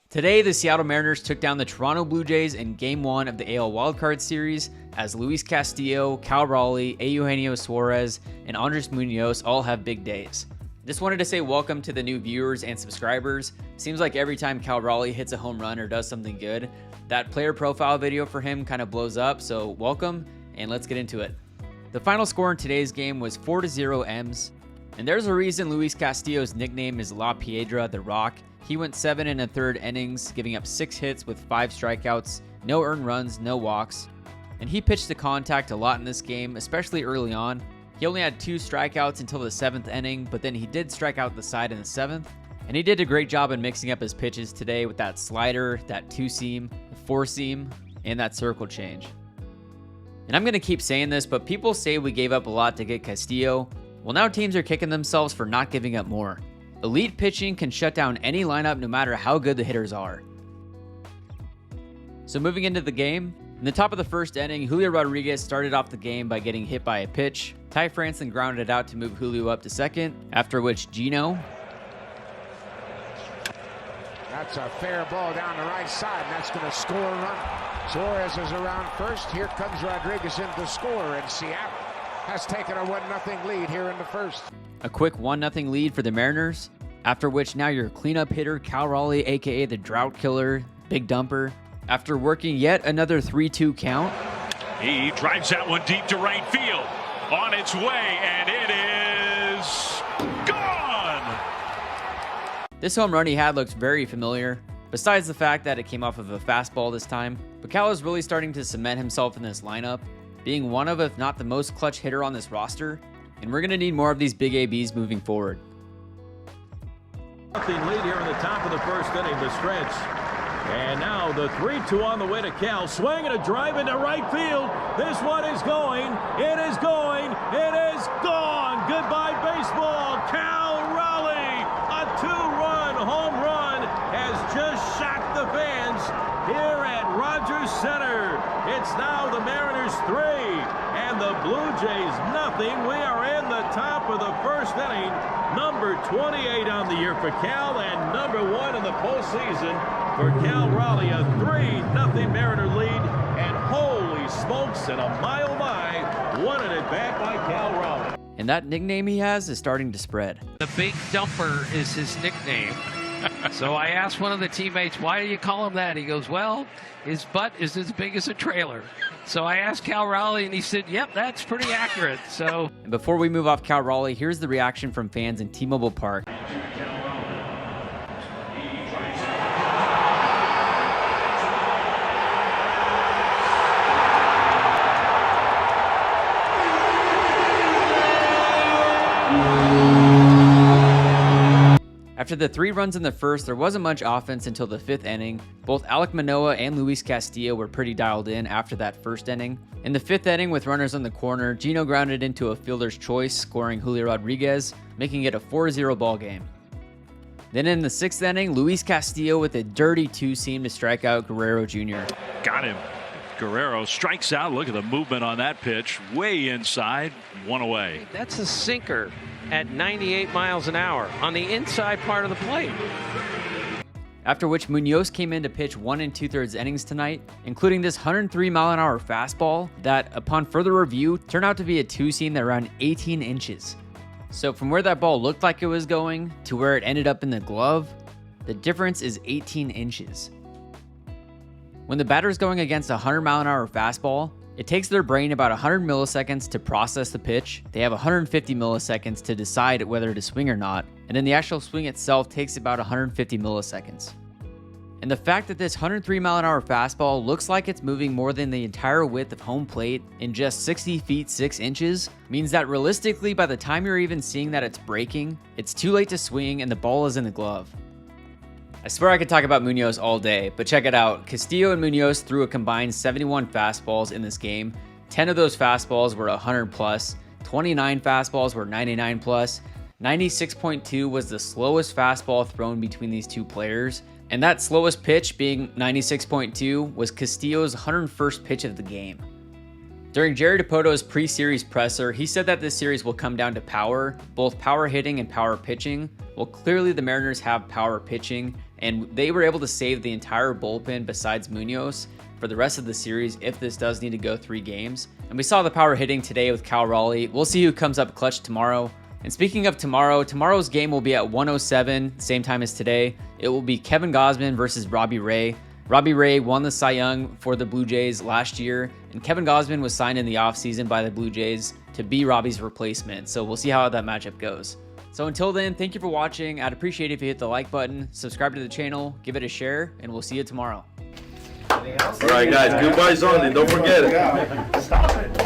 Today, the Seattle Mariners took down the Toronto Blue Jays in Game 1 of the AL Wildcard Series as Luis Castillo, Cal Raleigh, Eugenio Suarez, and Andres Munoz all have big days. Just wanted to say welcome to the new viewers and subscribers. Seems like every time Cal Raleigh hits a home run or does something good, that player profile video for him kind of blows up, so welcome, and let's get into it. The final score in today's game was 4-0 M's, and there's a reason Luis Castillo's nickname is La Piedra, the Rock. He went 7 1/3 innings, giving up 6 hits with 5 strikeouts, no earned runs, no walks. And he pitched to contact a lot in this game, especially early on. He only had 2 strikeouts until the 7th inning, but then he did strike out the side in the 7th. And he did a great job in mixing up his pitches today with that slider, that 2-seam, the 4-seam, and that circle change. And I'm going to keep saying this, but people say we gave up a lot to get Castillo. Well, now teams are kicking themselves for not giving up more. Elite pitching can shut down any lineup no matter how good the hitters are. So moving into the game, in the top of the first inning, Julio Rodriguez started off the game by getting hit by a pitch. Ty France grounded out to move Julio up to second, after which Gino. That's a fair ball down the right side, and that's going to score a run. Suarez is around first. Here comes Rodriguez in to score, and Seattle has taken a 1-0 lead here in the first. A quick 1-0 lead for the Mariners, after which now your cleanup hitter Cal Raleigh, aka the drought killer, Big Dumper, after working yet another 3-2 count. He drives that one deep to right field, on its way, and it is gone! This home run he had looks very familiar, besides the fact that it came off of a fastball this time. But Cal is really starting to cement himself in this lineup, being one of, if not the most clutch hitter on this roster, and we're going to need more of these big ABs moving forward. Nothing lead here in the top of the first inning, the stretch. And now the 3-2 on the way to Cal. Swing and a drive into right field. This one is going. It is going. It is gone. Goodbye, baseball. Cal Raleigh, a 2-run home run, has just shocked the fans here at Rogers Center. It's now the Mariners 3 and the Blue Jays nothing. We are in the top of the first inning. Number 28 on the year for Cal and number 1 in the postseason for Cal Raleigh. A 3-0 Mariner lead, and holy smokes, and a mile by, wanted it back by Cal Raleigh. And that nickname he has is starting to spread. The Big Dumper is his nickname. So I asked one of the teammates, why do you call him that? He goes, well, his butt is as big as a trailer. So I asked Cal Raleigh, and he said, yep, that's pretty accurate. So, and before we move off Cal Raleigh, here's the reaction from fans in T-Mobile Park. After the 3 runs in the first, there wasn't much offense until the 5th inning. Both Alek Manoah and Luis Castillo were pretty dialed in after that first inning. In the 5th inning, with runners on the corner, Gino grounded into a fielder's choice, scoring Julio Rodriguez, making it a 4-0 ball game. Then in the 6th inning, Luis Castillo with a dirty 2-seam to strike out Guerrero Jr. Got him. Guerrero strikes out. Look at the movement on that pitch. Way inside, 1 away. that's a sinker at 98 miles an hour on the inside part of the plate. After which Munoz came in to pitch 1 2/3 innings tonight, including this 103-mile-an-hour fastball that, upon further review, turned out to be a 2-seam that ran 18 inches. So from where that ball looked like it was going to where it ended up in the glove, the difference is 18 inches. When the batter's going against a 100-mile-an-hour fastball, it takes their brain about 100 milliseconds to process the pitch. They have 150 milliseconds to decide whether to swing or not, and then the actual swing itself takes about 150 milliseconds. And the fact that this 103-mile-an-hour fastball looks like it's moving more than the entire width of home plate in just 60 feet 6 inches means that realistically, by the time you're even seeing that it's breaking, it's too late to swing and the ball is in the glove. I swear I could talk about Munoz all day, but check it out. Castillo and Munoz threw a combined 71 fastballs in this game. 10 of those fastballs were 100 plus, 29 fastballs were 99 plus, 96.2 was the slowest fastball thrown between these two players, and that slowest pitch, being 96.2, was Castillo's 101st pitch of the game. During Jerry Dipoto's pre-series presser, he said that this series will come down to power, both power hitting and power pitching. Well, clearly the Mariners have power pitching, and they were able to save the entire bullpen besides Munoz for the rest of the series if this does need to go 3 games. And we saw the power hitting today with Cal Raleigh. We'll see who comes up clutch tomorrow. And speaking of tomorrow, tomorrow's game will be at 1:07, same time as today. It will be Kevin Gausman versus Robbie Ray. Robbie Ray won the Cy Young for the Blue Jays last year, and Kevin Gausman was signed in the offseason by the Blue Jays to be Robbie's replacement. So we'll see how that matchup goes. So until then, thank you for watching. I'd appreciate it if you hit the like button, subscribe to the channel, give it a share, and we'll see you tomorrow. All right, guys, goodbye, Zondy. Don't forget it. Stop it.